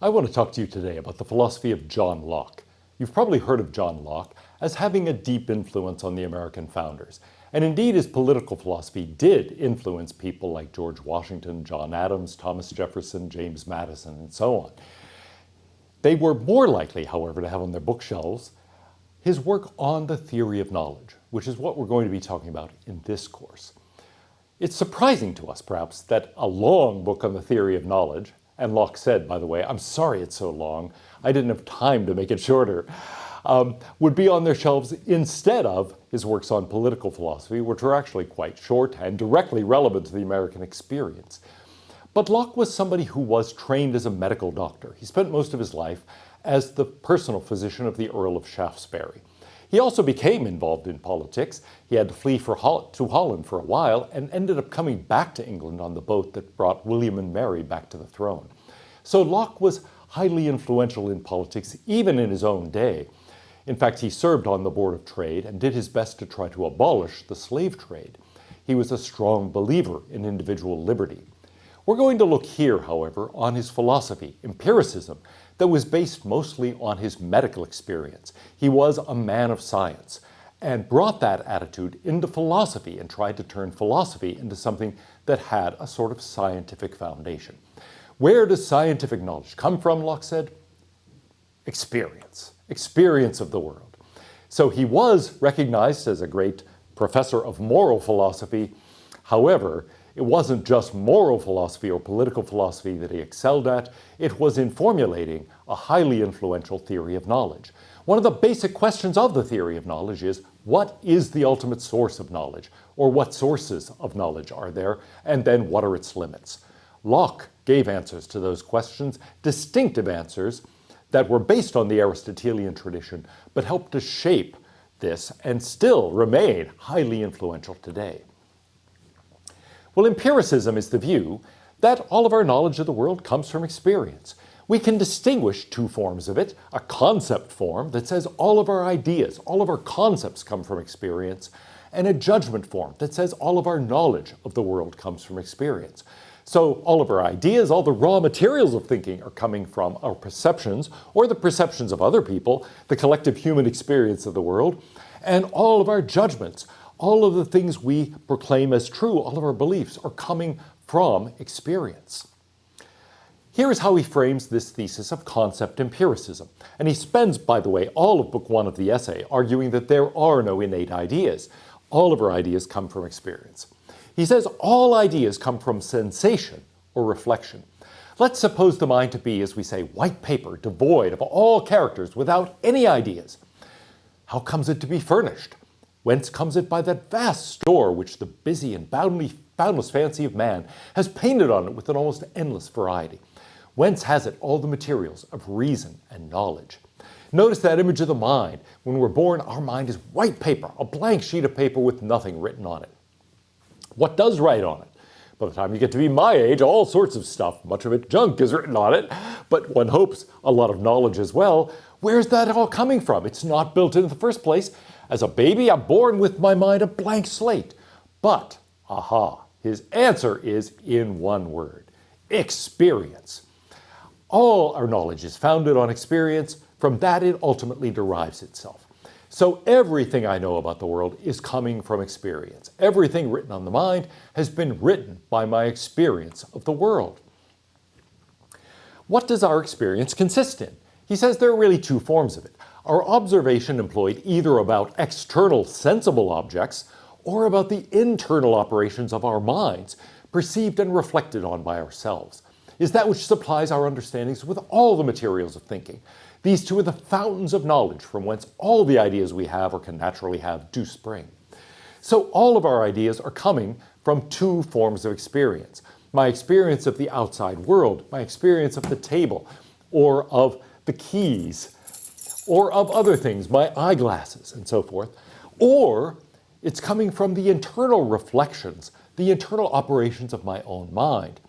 I want to talk to you today about the philosophy of John Locke. You've probably heard of John Locke as having a deep influence on the American founders. And indeed, his political philosophy did influence people like George Washington, John Adams, Thomas Jefferson, James Madison, and so on. They were more likely, however, to have on their bookshelves his work on the theory of knowledge, which is what we're going to be talking about in this course. It's surprising to us, perhaps, that a long book on the theory of knowledge, and Locke said, by the way, I'm sorry it's so long, I didn't have time to make it shorter, would be on their shelves instead of his works on political philosophy, which are actually quite short and directly relevant to the American experience. But Locke was somebody who was trained as a medical doctor. He spent most of his life as the personal physician of the Earl of Shaftesbury. He also became involved in politics. He had to flee to Holland for a while and ended up coming back to England on the boat that brought William and Mary back to the throne. So Locke was highly influential in politics, even in his own day. In fact, he served on the Board of Trade and did his best to try to abolish the slave trade. He was a strong believer in individual liberty. We're going to look here, however, on his philosophy, empiricism, that was based mostly on his medical experience. He was a man of science and brought that attitude into philosophy and tried to turn philosophy into something that had a sort of scientific foundation. Where does scientific knowledge come from, Locke said? Experience of the world. So he was recognized as a great professor of moral philosophy. However, it wasn't just moral philosophy or political philosophy that he excelled at. It was in formulating a highly influential theory of knowledge. One of the basic questions of the theory of knowledge is, what is the ultimate source of knowledge? Or what sources of knowledge are there? And then what are its limits? Locke gave answers to those questions, distinctive answers that were based on the Aristotelian tradition, but helped to shape this and still remain highly influential today. Well, empiricism is the view that all of our knowledge of the world comes from experience. We can distinguish two forms of it, a concept form that says all of our ideas, all of our concepts come from experience, and a judgment form that says all of our knowledge of the world comes from experience. So all of our ideas, all the raw materials of thinking are coming from our perceptions or the perceptions of other people, the collective human experience of the world, and all of our judgments, all of the things we proclaim as true, all of our beliefs are coming from experience. Here is how he frames this thesis of concept empiricism. And he spends, by the way, all of book one of the essay arguing that there are no innate ideas. All of our ideas come from experience. He says all ideas come from sensation or reflection. Let's suppose the mind to be, as we say, white paper, devoid of all characters, without any ideas. How comes it to be furnished? Whence comes it by that vast store which the busy and boundless fancy of man has painted on it with an almost endless variety? Whence has it all the materials of reason and knowledge? Notice that image of the mind. When we're born, our mind is white paper, a blank sheet of paper with nothing written on it. What does write on it? By the time you get to be my age, all sorts of stuff, much of it junk, is written on it, but one hopes a lot of knowledge as well. Where's that all coming from? It's not built in the first place. As a baby, I'm born with my mind a blank slate. But, his answer is in one word: experience. All our knowledge is founded on experience. From that, it ultimately derives itself. So everything I know about the world is coming from experience. Everything written on the mind has been written by my experience of the world. What does our experience consist in? He says there are really two forms of it. Our observation employed either about external sensible objects or about the internal operations of our minds, perceived and reflected on by ourselves, is that which supplies our understandings with all the materials of thinking. These two are the fountains of knowledge from whence all the ideas we have or can naturally have do spring. So all of our ideas are coming from two forms of experience. My experience of the outside world, my experience of the table, or of the keys, or of other things, my eyeglasses and so forth, or it's coming from the internal reflections, the internal operations of my own mind.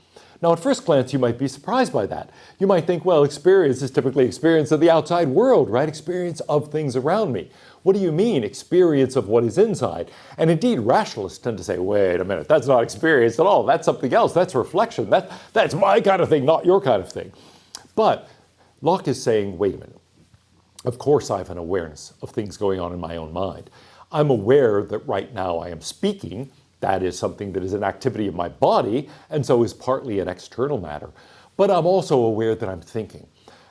Now, at first glance, you might be surprised by that. You might think, well, experience is typically experience of the outside world, right? Experience of things around me. What do you mean, experience of what is inside? And indeed, rationalists tend to say, wait a minute, that's not experience at all. That's something else. That's reflection. That's my kind of thing, not your kind of thing. But Locke is saying, wait a minute, of course I have an awareness of things going on in my own mind. I'm aware that right now I am speaking. That is something that is an activity of my body, and so is partly an external matter. But I'm also aware that I'm thinking.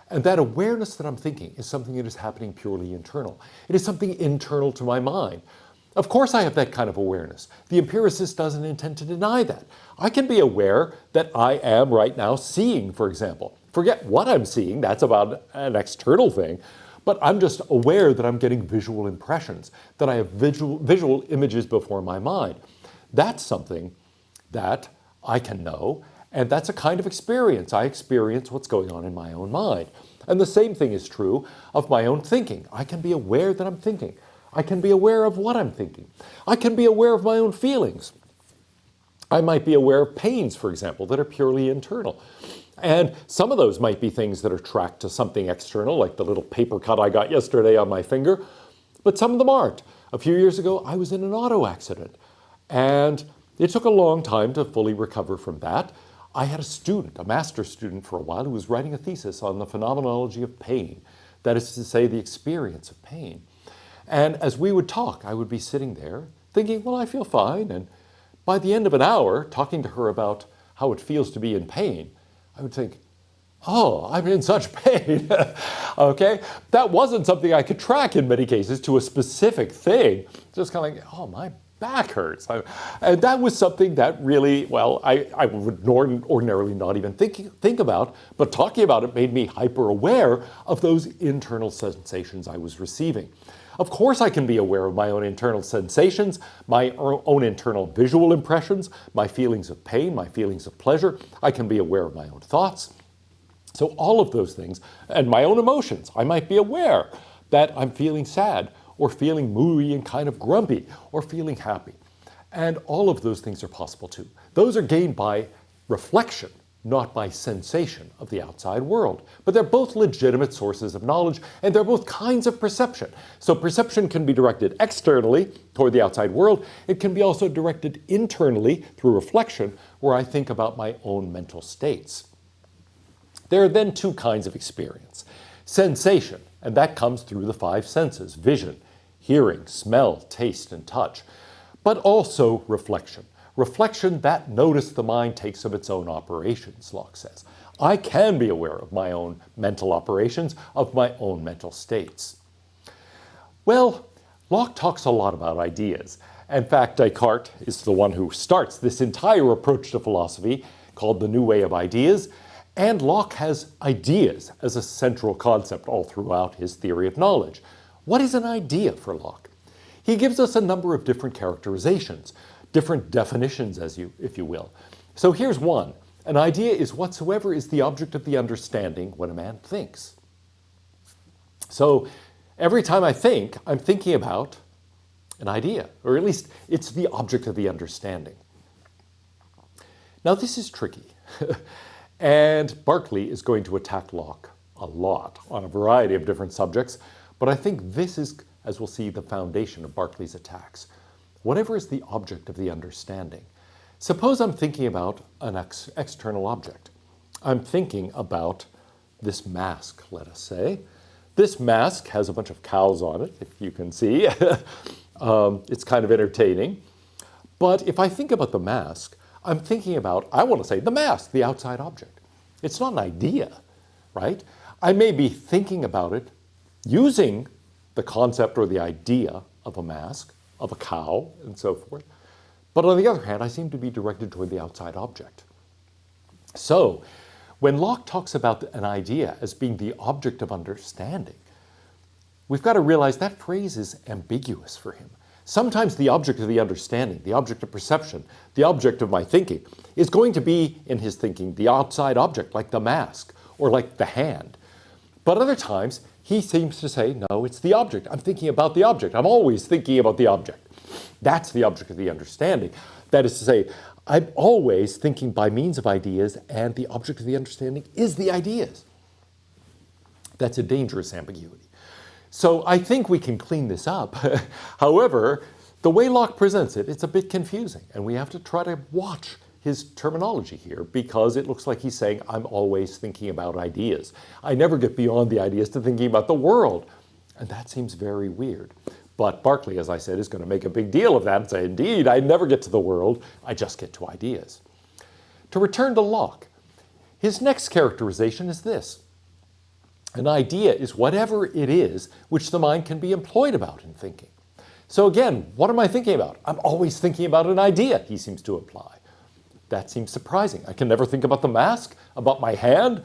And that awareness that I'm thinking is something that is happening purely internal. It is something internal to my mind. Of course I have that kind of awareness. The empiricist doesn't intend to deny that. I can be aware that I am right now seeing, for example. Forget what I'm seeing, that's about an external thing. But I'm just aware that I'm getting visual impressions, that I have visual images before my mind. That's something that I can know, and that's a kind of experience. I experience what's going on in my own mind. And the same thing is true of my own thinking. I can be aware that I'm thinking. I can be aware of what I'm thinking. I can be aware of my own feelings. I might be aware of pains, for example, that are purely internal. And some of those might be things that are tracked to something external, like the little paper cut I got yesterday on my finger, but some of them aren't. A few years ago, I was in an auto accident, and it took a long time to fully recover from that. I had a student, a master's student for a while, who was writing a thesis on the phenomenology of pain, that is to say, the experience of pain. And as we would talk, I would be sitting there thinking, well, I feel fine. And by the end of an hour, talking to her about how it feels to be in pain, I would think, oh, I'm in such pain. Okay? That wasn't something I could track in many cases to a specific thing. Just kind of like, oh, my back hurts. And that was something that really, well, I would ordinarily not even think about, but talking about it made me hyper aware of those internal sensations I was receiving. Of course I can be aware of my own internal sensations, my own internal visual impressions, my feelings of pain, my feelings of pleasure. I can be aware of my own thoughts. So all of those things, and my own emotions. I might be aware that I'm feeling sad, or feeling moody and kind of grumpy, or feeling happy. And all of those things are possible too. Those are gained by reflection, not by sensation of the outside world. But they're both legitimate sources of knowledge, and they're both kinds of perception. So perception can be directed externally toward the outside world. It can be also directed internally through reflection, where I think about my own mental states. There are then two kinds of experience. Sensation, and that comes through the five senses: vision, hearing, smell, taste, and touch. But also reflection. Reflection, that notice the mind takes of its own operations, Locke says. I can be aware of my own mental operations, of my own mental states. Well, Locke talks a lot about ideas. In fact, Descartes is the one who starts this entire approach to philosophy called the New Way of Ideas, and Locke has ideas as a central concept all throughout his theory of knowledge. What is an idea for Locke? He gives us a number of different characterizations, different definitions, if you will. So here's one. An idea is whatsoever is the object of the understanding when a man thinks. So every time I think, I'm thinking about an idea, or at least it's the object of the understanding. Now this is tricky, and Berkeley is going to attack Locke a lot on a variety of different subjects, but I think this is, as we'll see, the foundation of Berkeley's attacks. Whatever is the object of the understanding. Suppose I'm thinking about an external object. I'm thinking about this mask, let us say. This mask has a bunch of cows on it, if you can see. It's kind of entertaining. But if I think about the mask, I'm thinking about, I want to say, the mask, the outside object. It's not an idea, right? I may be thinking about it using the concept or the idea of a mask, of a cow, and so forth. But on the other hand, I seem to be directed toward the outside object. So, when Locke talks about an idea as being the object of understanding, we've got to realize that phrase is ambiguous for him. Sometimes the object of the understanding, the object of perception, the object of my thinking, is going to be, in his thinking, the outside object, like the mask or like the hand. But other times, he seems to say, no, it's the object. I'm thinking about the object. I'm always thinking about the object. That's the object of the understanding. That is to say, I'm always thinking by means of ideas, and the object of the understanding is the ideas. That's a dangerous ambiguity. So I think we can clean this up. However, the way Locke presents it, it's a bit confusing, and we have to try to watch his terminology here, because it looks like he's saying, I'm always thinking about ideas. I never get beyond the ideas to thinking about the world. And that seems very weird. But Berkeley, as I said, is going to make a big deal of that and say, indeed, I never get to the world, I just get to ideas. To return to Locke, his next characterization is this. An idea is whatever it is which the mind can be employed about in thinking. So again, what am I thinking about? I'm always thinking about an idea, he seems to imply. That seems surprising. I can never think about the mask, about my hand.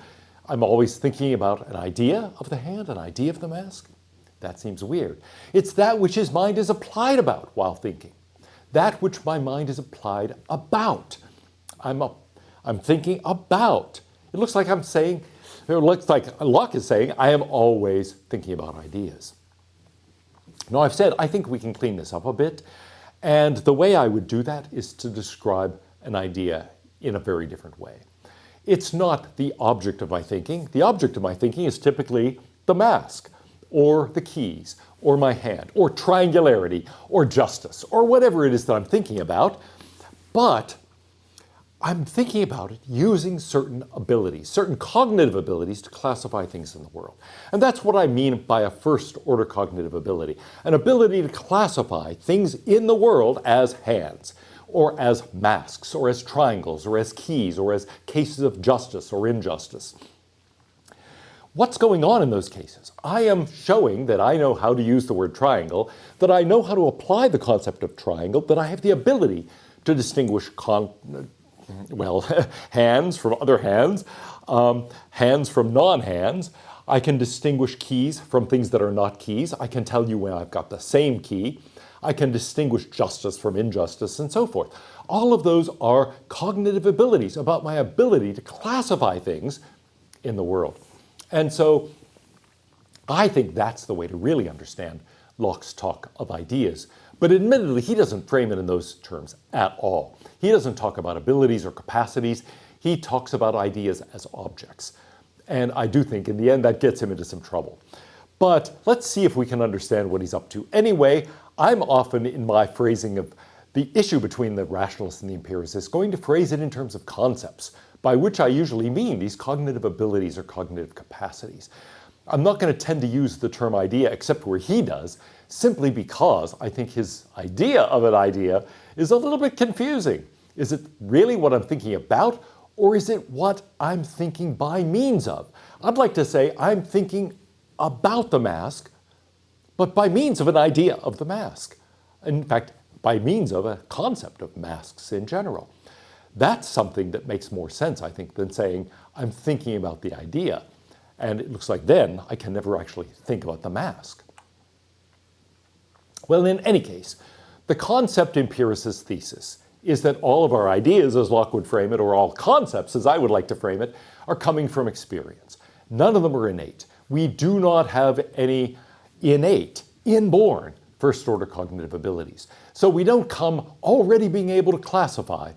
I'm always thinking about an idea of the hand, an idea of the mask. That seems weird. It's that which his mind is applied about while thinking. That which my mind is applied about. I'm thinking about. It looks like I'm saying, it looks like Locke is saying, I am always thinking about ideas. Now, I've said I think we can clean this up a bit, and the way I would do that is to describe an idea in a very different way. It's not the object of my thinking. The object of my thinking is typically the mask, or the keys, or my hand, or triangularity, or justice, or whatever it is that I'm thinking about, but I'm thinking about it using certain abilities, certain cognitive abilities to classify things in the world. And that's what I mean by a first-order cognitive ability, an ability to classify things in the world as hands, or as masks, or as triangles, or as keys, or as cases of justice or injustice. What's going on in those cases? I am showing that I know how to use the word triangle, that I know how to apply the concept of triangle, that I have the ability to distinguish hands from other hands, hands from non-hands. I can distinguish keys from things that are not keys. I can tell you when I've got the same key. I can distinguish justice from injustice and so forth. All of those are cognitive abilities about my ability to classify things in the world. And so I think that's the way to really understand Locke's talk of ideas. But admittedly, he doesn't frame it in those terms at all. He doesn't talk about abilities or capacities. He talks about ideas as objects. And I do think in the end that gets him into some trouble. But let's see if we can understand what he's up to. Anyway, I'm often in my phrasing of the issue between the rationalist and the empiricist going to phrase it in terms of concepts, by which I usually mean these cognitive abilities or cognitive capacities. I'm not going to tend to use the term idea except where he does, simply because I think his idea of an idea is a little bit confusing. Is it really what I'm thinking about, or is it what I'm thinking by means of? I'd like to say I'm thinking about the mask, but by means of an idea of the mask. In fact, by means of a concept of masks in general. That's something that makes more sense, I think, than saying I'm thinking about the idea. And it looks like then I can never actually think about the mask. Well, in any case, the concept empiricist thesis is that all of our ideas, as Locke would frame it, or all concepts, as I would like to frame it, are coming from experience. None of them are innate. We do not have any innate, inborn, first-order cognitive abilities. So we don't come already being able to classify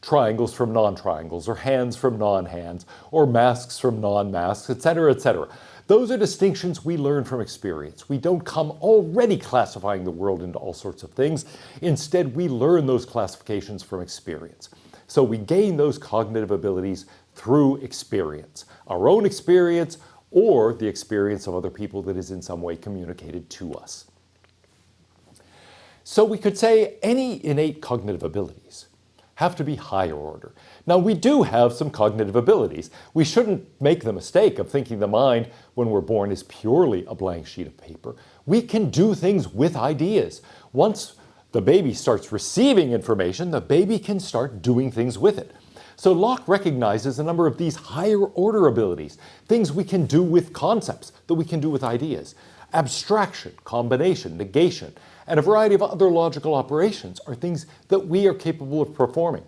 triangles from non-triangles, or hands from non-hands, or masks from non-masks, etc., etc. Those are distinctions we learn from experience. We don't come already classifying the world into all sorts of things. Instead, we learn those classifications from experience. So we gain those cognitive abilities through experience, our own experience, or the experience of other people that is in some way communicated to us. So we could say any innate cognitive abilities have to be higher order. Now, we do have some cognitive abilities. We shouldn't make the mistake of thinking the mind, when we're born, is purely a blank sheet of paper. We can do things with ideas. Once the baby starts receiving information, the baby can start doing things with it. So Locke recognizes a number of these higher order abilities, things we can do with concepts, that we can do with ideas. Abstraction, combination, negation, and a variety of other logical operations are things that we are capable of performing.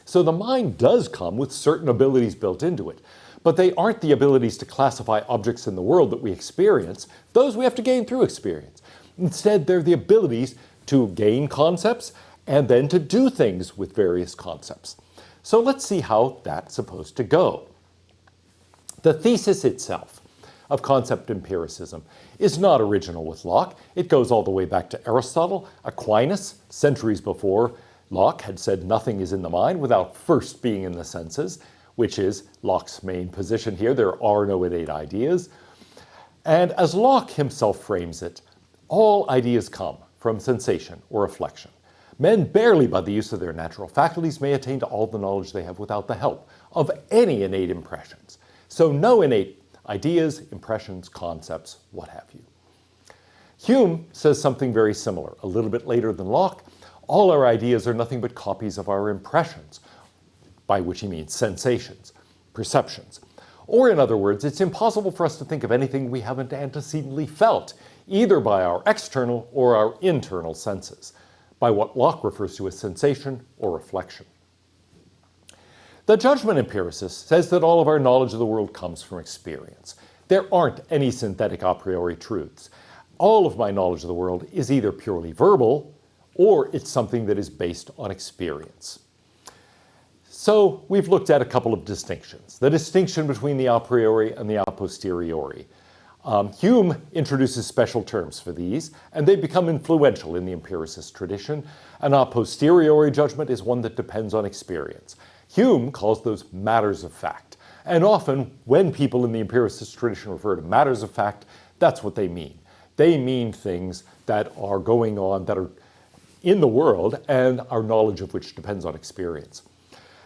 So the mind does come with certain abilities built into it, but they aren't the abilities to classify objects in the world that we experience. Those we have to gain through experience. Instead, they're the abilities to gain concepts and then to do things with various concepts. So let's see how that's supposed to go. The thesis itself of concept empiricism is not original with Locke. It goes all the way back to Aristotle, Aquinas, centuries before Locke had said nothing is in the mind without first being in the senses, which is Locke's main position here. There are no innate ideas. And as Locke himself frames it, all ideas come from sensation or reflection. Men barely by the use of their natural faculties may attain to all the knowledge they have without the help of any innate impressions. So no innate ideas, impressions, concepts, what have you. Hume says something very similar. A little bit later than Locke, all our ideas are nothing but copies of our impressions, by which he means sensations, perceptions. Or in other words, it's impossible for us to think of anything we haven't antecedently felt, either by our external or our internal senses, by what Locke refers to as sensation or reflection. The judgment empiricist says that all of our knowledge of the world comes from experience. There aren't any synthetic a priori truths. All of my knowledge of the world is either purely verbal or it's something that is based on experience. So we've looked at a couple of distinctions. The distinction between the a priori and the a posteriori. Hume introduces special terms for these, and they become influential in the empiricist tradition. An a posteriori judgment is one that depends on experience. Hume calls those matters of fact. And often, when people in the empiricist tradition refer to matters of fact, that's what they mean. They mean things that are going on, that are in the world, and our knowledge of which depends on experience.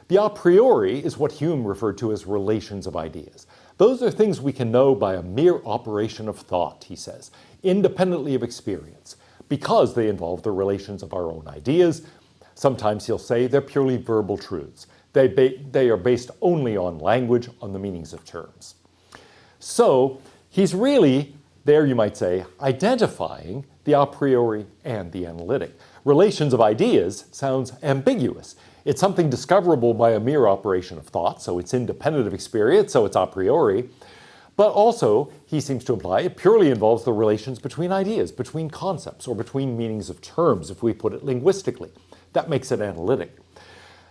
The a priori is what Hume referred to as relations of ideas. Those are things we can know by a mere operation of thought, he says, independently of experience, because they involve the relations of our own ideas. Sometimes he'll say they're purely verbal truths. They are based only on language, on the meanings of terms. So he's really, there you might say, identifying the a priori and the analytic. Relations of ideas sounds ambiguous. It's something discoverable by a mere operation of thought, so it's independent of experience, so it's a priori. But also, he seems to imply, it purely involves the relations between ideas, between concepts, or between meanings of terms, if we put it linguistically. That makes it analytic.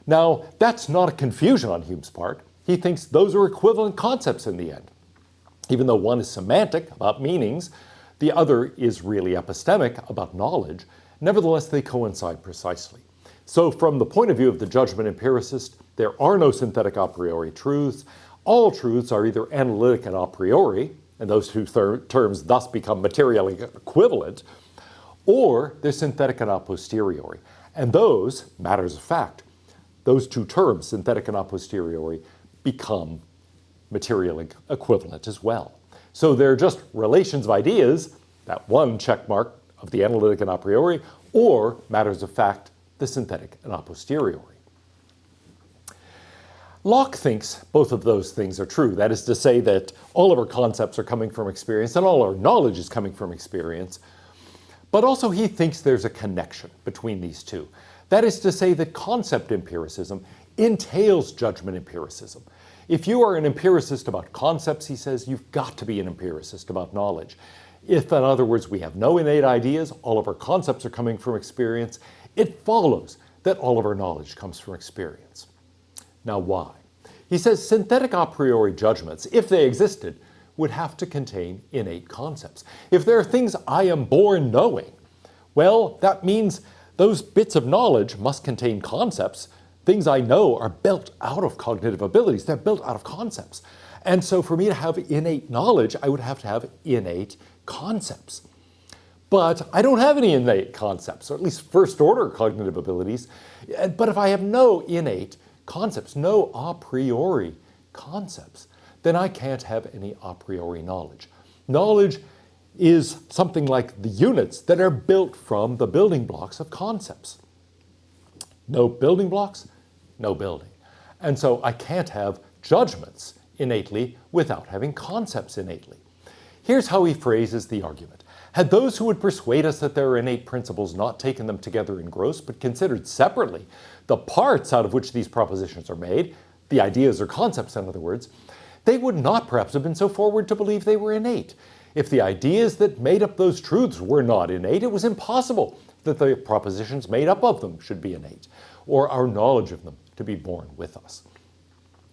Now, that's not a confusion on Hume's part. He thinks those are equivalent concepts in the end. Even though one is semantic, about meanings, the other is really epistemic, about knowledge, nevertheless they coincide precisely. So from the point of view of the judgment empiricist, there are no synthetic a priori truths. All truths are either analytic and a priori, and those two terms thus become materially equivalent, or they're synthetic and a posteriori. And those, matters of fact, those two terms, synthetic and a posteriori, become materially equivalent as well. So they're just relations of ideas, that one check mark of the analytic and a priori, or matters of fact, the synthetic and a posteriori. Locke thinks both of those things are true. That is to say that all of our concepts are coming from experience and all our knowledge is coming from experience. But also he thinks there's a connection between these two. That is to say that concept empiricism entails judgment empiricism. If you are an empiricist about concepts, he says, you've got to be an empiricist about knowledge. If, in other words, we have no innate ideas, all of our concepts are coming from experience, it follows that all of our knowledge comes from experience. Now, why? He says synthetic a priori judgments, if they existed, would have to contain innate concepts. If there are things I am born knowing, well, that means those bits of knowledge must contain concepts. Things I know are built out of cognitive abilities. They're built out of concepts. And so for me to have innate knowledge, I would have to have innate concepts. But I don't have any innate concepts, or at least first-order cognitive abilities. But if I have no innate concepts, no a priori concepts, then I can't have any a priori knowledge. Knowledge is something like the units that are built from the building blocks of concepts. No building blocks, no building. And so I can't have judgments innately without having concepts innately. Here's how he phrases the argument. Had those who would persuade us that there are innate principles not taken them together in gross, but considered separately the parts out of which these propositions are made, the ideas or concepts, in other words, they would not perhaps have been so forward to believe they were innate. If the ideas that made up those truths were not innate, it was impossible that the propositions made up of them should be innate, or our knowledge of them to be born with us.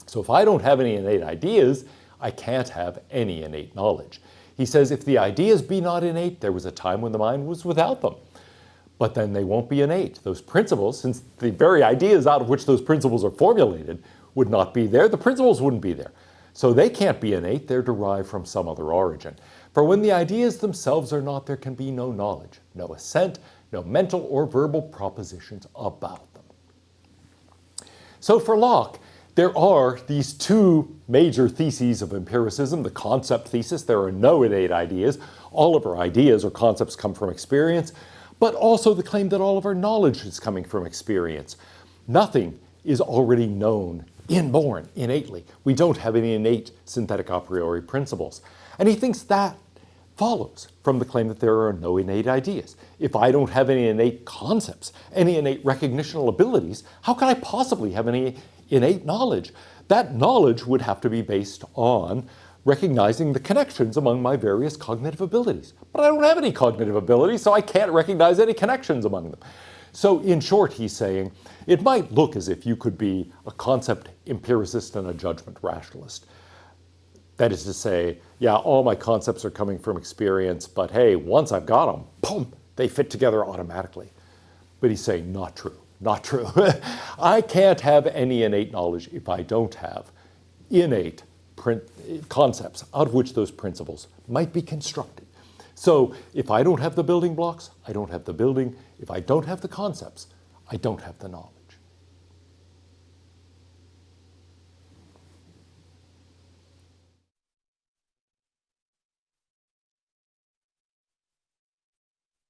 So if I don't have any innate ideas, I can't have any innate knowledge. He says if the ideas be not innate, there was a time when the mind was without them. but then they won't be innate. Those principles, since the very ideas out of which those principles are formulated would not be there, the principles wouldn't be there. So they can't be innate, they're derived from some other origin. For when the ideas themselves are not, there can be no knowledge, no assent, no mental or verbal propositions about them. So for Locke, there are these two major theses of empiricism, the concept thesis, there are no innate ideas, all of our ideas or concepts come from experience, but also the claim that all of our knowledge is coming from experience. Nothing is already known, inborn, innately. We don't have any innate synthetic a priori principles. And he thinks that follows from the claim that there are no innate ideas. If I don't have any innate concepts, any innate recognitional abilities, how can I possibly have any innate knowledge? That knowledge would have to be based on recognizing the connections among my various cognitive abilities. But I don't have any cognitive abilities, so I can't recognize any connections among them. So in short, he's saying, it might look as if you could be a concept empiricist and a judgment rationalist. That is to say, yeah, all my concepts are coming from experience, but hey, once I've got them, boom, they fit together automatically. But he's saying, not true, not true. I can't have any innate knowledge if I don't have innate concepts out of which those principles might be constructed. So if I don't have the building blocks, I don't have the building. If I don't have the concepts, I don't have the knowledge.